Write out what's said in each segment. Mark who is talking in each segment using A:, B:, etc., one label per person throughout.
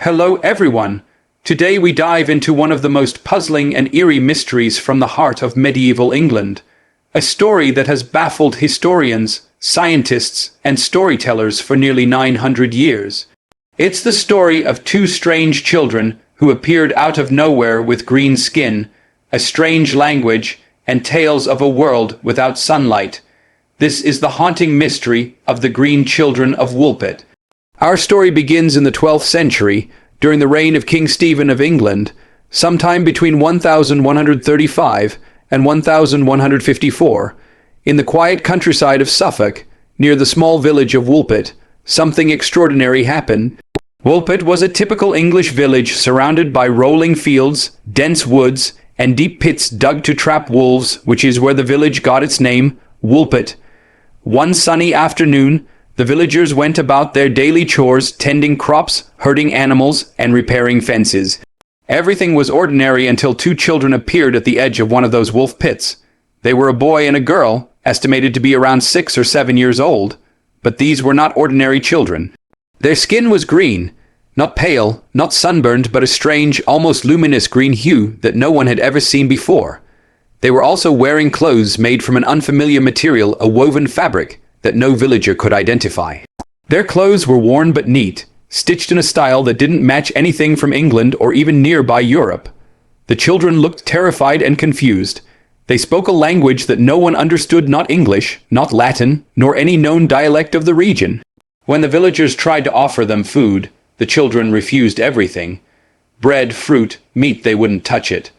A: Hello everyone! Today we dive into one of the most puzzling and eerie mysteries from the heart of medieval England. A story that has baffled historians, scientists, and storytellers for nearly 900 years. It's the story of two strange children who appeared out of nowhere with green skin, a strange language, and tales of a world without sunlight. This is the haunting mystery of the Green Children of Woolpit. Our story begins in the 12th century, during the reign of King Stephen of England, sometime between 1135 and 1154. In the quiet countryside of Suffolk, near the small village of Woolpit, something extraordinary happened. Woolpit was a typical English village surrounded by rolling fields, dense woods, and deep pits dug to trap wolves, which is where the village got its name, Woolpit. One sunny afternoon, the villagers went about their daily chores, tending crops, herding animals, and repairing fences. Everything was ordinary until two children appeared at the edge of one of those wolf pits. They were a boy and a girl, estimated to be around 6 or 7 years old, but these were not ordinary children. Their skin was green, not pale, not sunburned, but a strange, almost luminous green hue that no one had ever seen before. They were also wearing clothes made from an unfamiliar material, a woven fabric that no villager could identify. Their clothes were worn but neat, stitched in a style that didn't match anything from England or even nearby Europe. The children looked terrified and confused. They spoke a language that no one understood, not English, not Latin, nor any known dialect of the region. When the villagers tried to offer them food, the children refused everything. Bread, fruit, meat, they wouldn't touch it.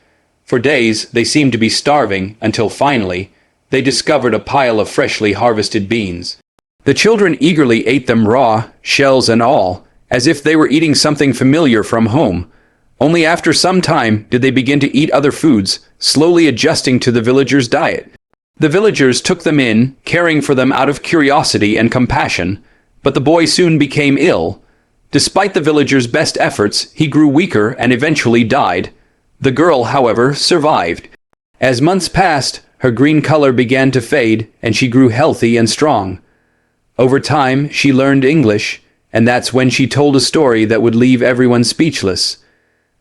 A: For days, they seemed to be starving, until finally, they discovered a pile of freshly harvested beans. The children eagerly ate them raw, shells and all, as if they were eating something familiar from home. Only after some time did they begin to eat other foods, slowly adjusting to the villagers' diet. The villagers took them in, caring for them out of curiosity and compassion, but the boy soon became ill. Despite the villagers' best efforts, he grew weaker and eventually died. The girl, however, survived. As months passed, her green color began to fade, and she grew healthy and strong. Over time, she learned English, and that's when she told a story that would leave everyone speechless.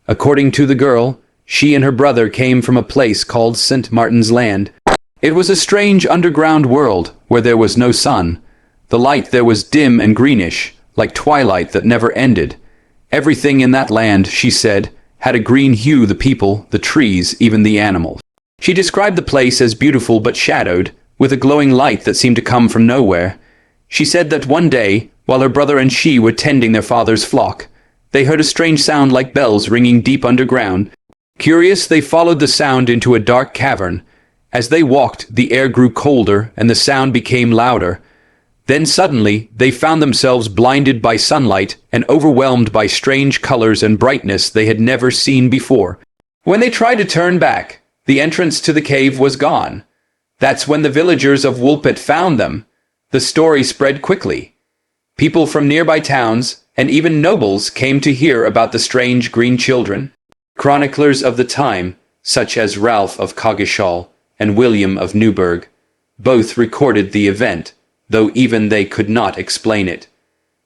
A: According to the girl, she and her brother came from a place called St. Martin's Land. It was a strange underground world where there was no sun. The light there was dim and greenish, like twilight that never ended. Everything in that land, she said, had a green hue: the people, the trees, even the animals. She described the place as beautiful but shadowed, with a glowing light that seemed to come from nowhere. She said that one day, while her brother and she were tending their father's flock, they heard a strange sound like bells ringing deep underground. Curious, they followed the sound into a dark cavern. As they walked, the air grew colder and the sound became louder. Then suddenly, they found themselves blinded by sunlight and overwhelmed by strange colors and brightness they had never seen before. When they tried to turn back, the entrance to the cave was gone. That's when the villagers of Woolpit found them. The story spread quickly. People from nearby towns, and even nobles, came to hear about the strange green children. Chroniclers of the time, such as Ralph of Coggeshall and William of Newburgh, both recorded the event, though even they could not explain it.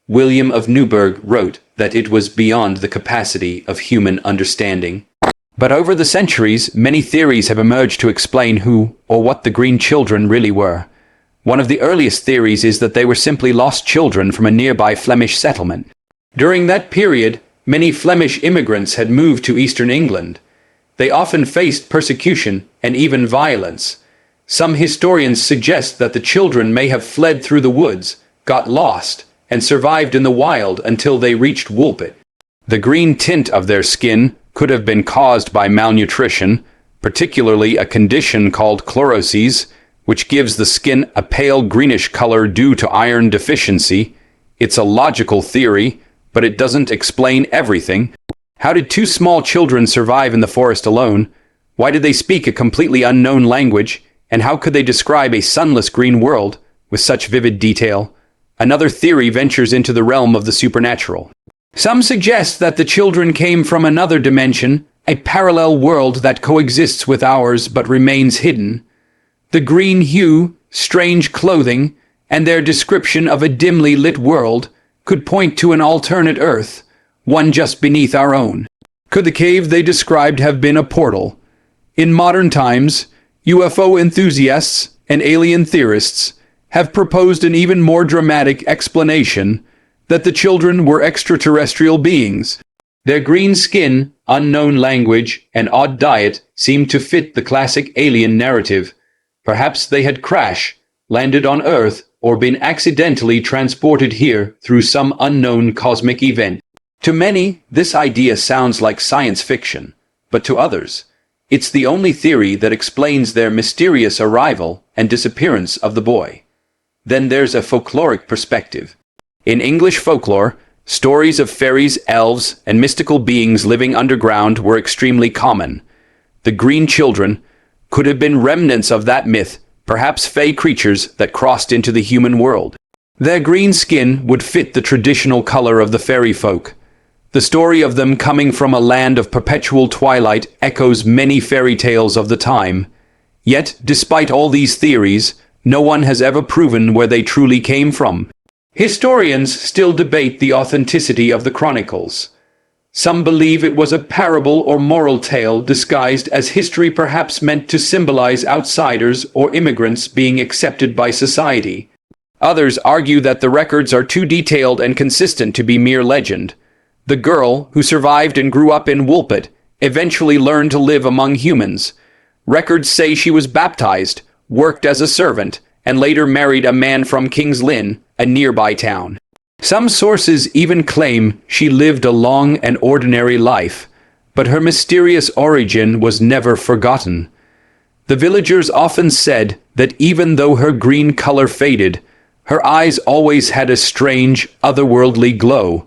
A: William of Newburgh wrote that it was beyond the capacity of human understanding. But over the centuries, many theories have emerged to explain who or what the Green Children really were. One of the earliest theories is that they were simply lost children from a nearby Flemish settlement. During that period, many Flemish immigrants had moved to eastern England. They often faced persecution and even violence. Some historians suggest that the children may have fled through the woods, got lost, and survived in the wild until they reached Woolpit. The green tint of their skin could have been caused by malnutrition, particularly a condition called chloroses, which gives the skin a pale greenish color due to iron deficiency. It's a logical theory, but it doesn't explain everything. How did two small children survive in the forest alone? Why did they speak a completely unknown language? And how could they describe a sunless green world with such vivid detail? Another theory ventures into the realm of the supernatural. Some suggest that the children came from another dimension, a parallel world that coexists with ours but remains hidden. The green hue, strange clothing, and their description of a dimly lit world could point to an alternate Earth, one just beneath our own. Could the cave they described have been a portal? In modern times, UFO enthusiasts and alien theorists have proposed an even more dramatic explanation that the children were extraterrestrial beings. Their green skin, unknown language, and odd diet seemed to fit the classic alien narrative. Perhaps they had crashed, landed on Earth, or been accidentally transported here through some unknown cosmic event. To many, this idea sounds like science fiction, but to others, it's the only theory that explains their mysterious arrival and disappearance of the boy. Then there's a folkloric perspective. In English folklore, stories of fairies, elves, and mystical beings living underground were extremely common. The green children could have been remnants of that myth, perhaps fey creatures that crossed into the human world. Their green skin would fit the traditional color of the fairy folk. The story of them coming from a land of perpetual twilight echoes many fairy tales of the time. Yet, despite all these theories, no one has ever proven where they truly came from. Historians still debate the authenticity of the chronicles. Some believe it was a parable or moral tale disguised as history, perhaps meant to symbolize outsiders or immigrants being accepted by society. Others argue that the records are too detailed and consistent to be mere legend. The girl, who survived and grew up in Woolpit, eventually learned to live among humans. Records say she was baptized, worked as a servant, and later married a man from King's Lynn, a nearby town. Some sources even claim she lived a long and ordinary life, but her mysterious origin was never forgotten. The villagers often said that even though her green color faded, her eyes always had a strange, otherworldly glow,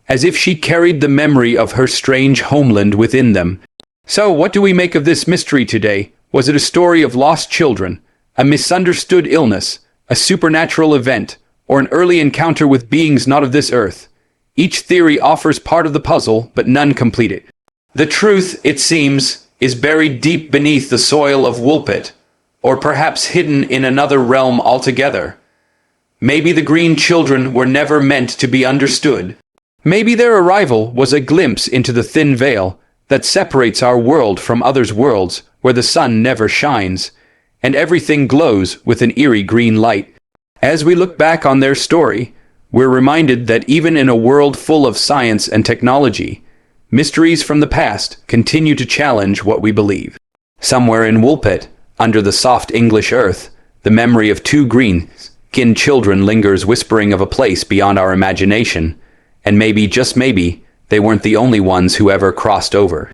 A: as if she carried the memory of her strange homeland within them. So, what do we make of this mystery today? Was it a story of lost children, a misunderstood illness, a supernatural event, or an early encounter with beings not of this earth? Each theory offers part of the puzzle, but none complete it. The truth, it seems, is buried deep beneath the soil of Woolpit, or perhaps hidden in another realm altogether. Maybe the green children were never meant to be understood. Maybe their arrival was a glimpse into the thin veil that separates our world from others' worlds, where the sun never shines, and everything glows with an eerie green light. As we look back on their story, we're reminded that even in a world full of science and technology, mysteries from the past continue to challenge what we believe. Somewhere in Woolpit, under the soft English earth, the memory of two green-skinned children lingers, whispering of a place beyond our imagination. And maybe, just maybe, they weren't the only ones who ever crossed over.